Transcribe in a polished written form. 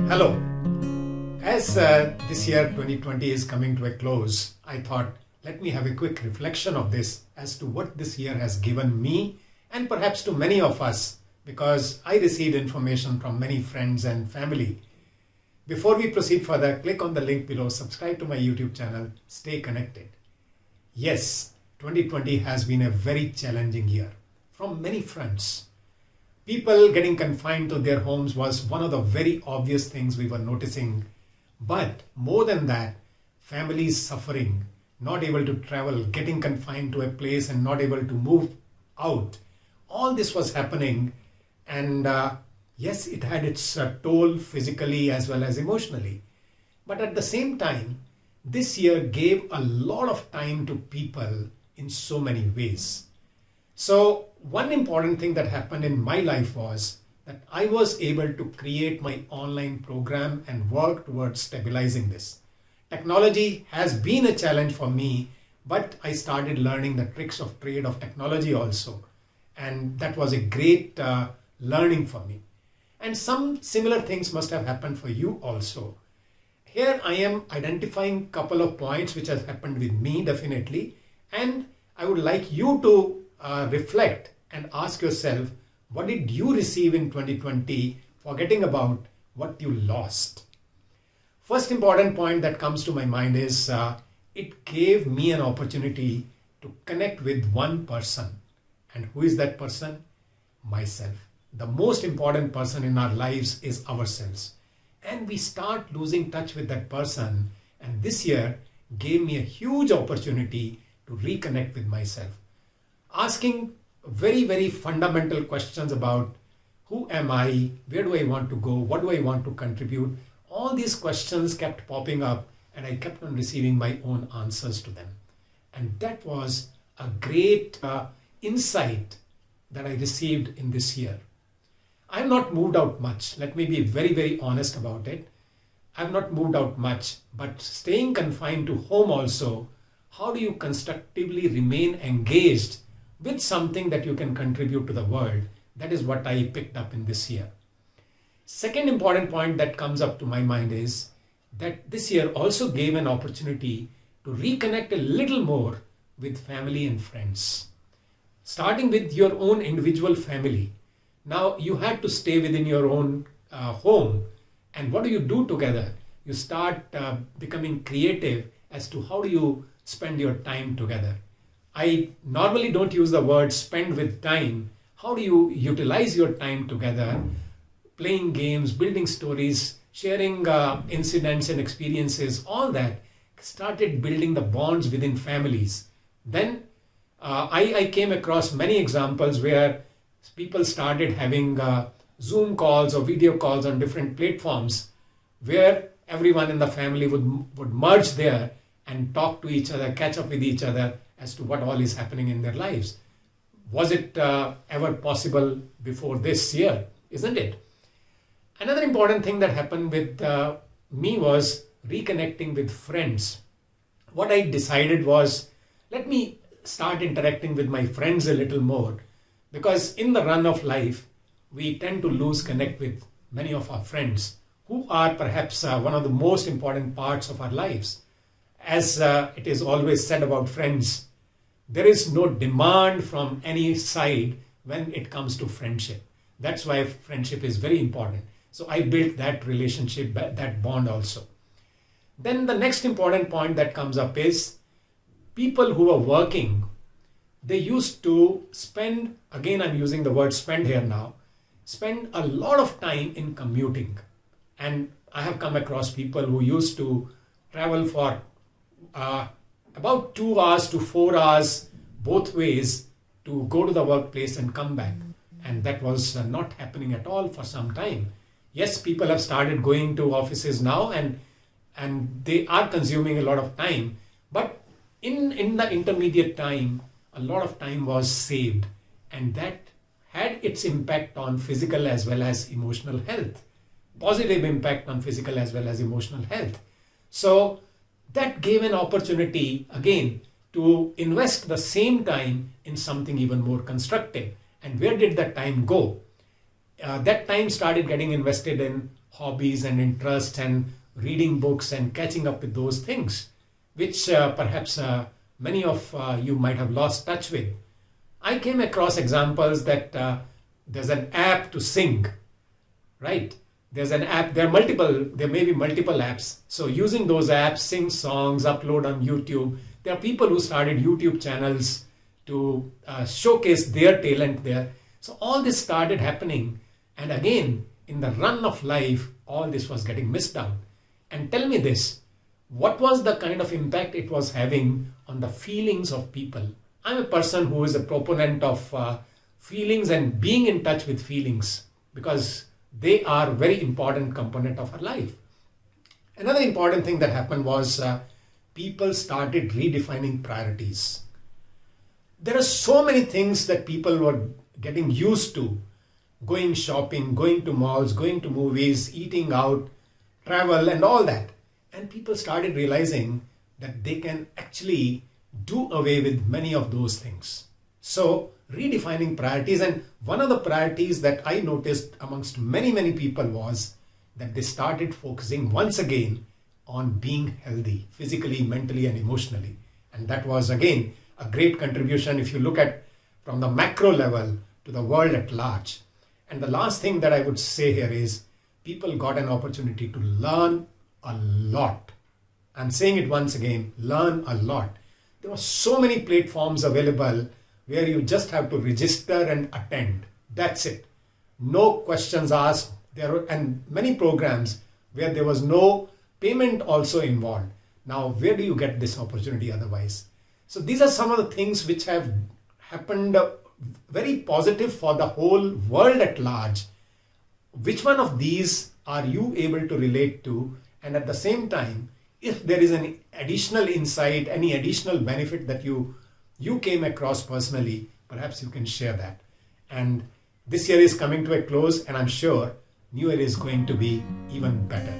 Hello. As this year 2020 is coming to a close, I thought let me have a quick reflection of this as to what this year has given me and perhaps to many of us, because I received information from many friends and family. Before we proceed further, click on the link below, subscribe to my YouTube channel, stay connected. Yes, 2020 has been a very challenging year from many fronts. People getting confined to their homes was one of the very obvious things we were noticing. But more than that, families suffering, not able to travel, getting confined to a place and not able to move out. All this was happening, and yes, it had its toll physically as well as emotionally. But at the same time, this year gave a lot of time to people in so many ways. So one important thing that happened in my life was that I was able to create my online program and work towards stabilizing this. Technology has been a challenge for me, but I started learning the tricks of trade of technology also. And that was a great learning for me. And some similar things must have happened for you also. Here I am identifying a couple of points which has happened with me definitely. And I would like you to reflect and ask yourself, what did you receive in 2020, forgetting about what you lost? First important point that comes to my mind is it gave me an opportunity to connect with one person. And who is that person? Myself. The most important person in our lives is ourselves. And we start losing touch with that person. And this year gave me a huge opportunity to reconnect with myself. Asking very, very fundamental questions about who am I, where do I want to go, what do I want to contribute. All these questions kept popping up and I kept on receiving my own answers to them. And that was a great insight that I received in this year. I have not moved out much. Let me be very, very honest about it. I have not moved out much, but staying confined to home also, how do you constructively remain engaged with something that you can contribute to the world? That is what I picked up in this year. Second important point that comes up to my mind is that this year also gave an opportunity to reconnect a little more with family and friends. Starting with your own individual family. Now you had to stay within your own home. And what do you do together? You start becoming creative as to how do you spend your time together. I normally don't use the word spend with time. How do you utilize your time together? Playing games, building stories, sharing incidents and experiences, all that started building the bonds within families. Then I came across many examples where people started having Zoom calls or video calls on different platforms where everyone in the family would merge there and talk to each other, catch up with each other as to what all is happening in their lives. Was it ever possible before this year? Isn't it? Another important thing that happened with me was reconnecting with friends. What I decided was, let me start interacting with my friends a little more, because in the run of life, we tend to lose connect with many of our friends who are perhaps one of the most important parts of our lives. As it is always said about friends, there is no demand from any side when it comes to friendship. That's why friendship is very important. So I built that relationship, that bond also. Then the next important point that comes up is people who are working, they used to spend, again I'm using the word spend here now, spend a lot of time in commuting. And I have come across people who used to travel for about 2 hours to 4 hours both ways to go to the workplace and come back. And that was not happening at all for some time. Yes, people have started going to offices now and they are consuming a lot of time. But in the intermediate time, a lot of time was saved. And that had its impact on physical as well as emotional health. Positive impact on physical as well as emotional health. So that gave an opportunity again to invest the same time in something even more constructive. And where did that time go? that time started getting invested in hobbies and interests and reading books and catching up with those things, which perhaps many of you might have lost touch with. I came across examples that there's an app to sing, right? There's an app, there may be multiple apps. So using those apps, sing songs, upload on YouTube. There are people who started YouTube channels to showcase their talent there. So all this started happening. And again, in the run of life, all this was getting missed out. And tell me this, what was the kind of impact it was having on the feelings of people? I'm a person who is a proponent of feelings and being in touch with feelings because they are a very important component of our life. Another important thing that happened was people started redefining priorities. There are so many things that people were getting used to: going shopping, going to malls, going to movies, eating out, travel and all that. And people started realizing that they can actually do away with many of those things. So redefining priorities, and one of the priorities that I noticed amongst many people was that they started focusing once again on being healthy physically, mentally and emotionally. And that was again a great contribution if you look at from the macro level to the world at large. And the last thing that I would say here is people got an opportunity to learn a lot. I'm saying it once again, learn a lot. There were so many platforms available where you just have to register and attend. That's it. No questions asked. And many programs where there was no payment also involved. Now, where do you get this opportunity otherwise? So these are some of the things which have happened very positive for the whole world at large. Which one of these are you able to relate to? And at the same time, if there is an additional insight, any additional benefit that you came across personally, perhaps you can share that. And this year is coming to a close, and I'm sure New Year is going to be even better.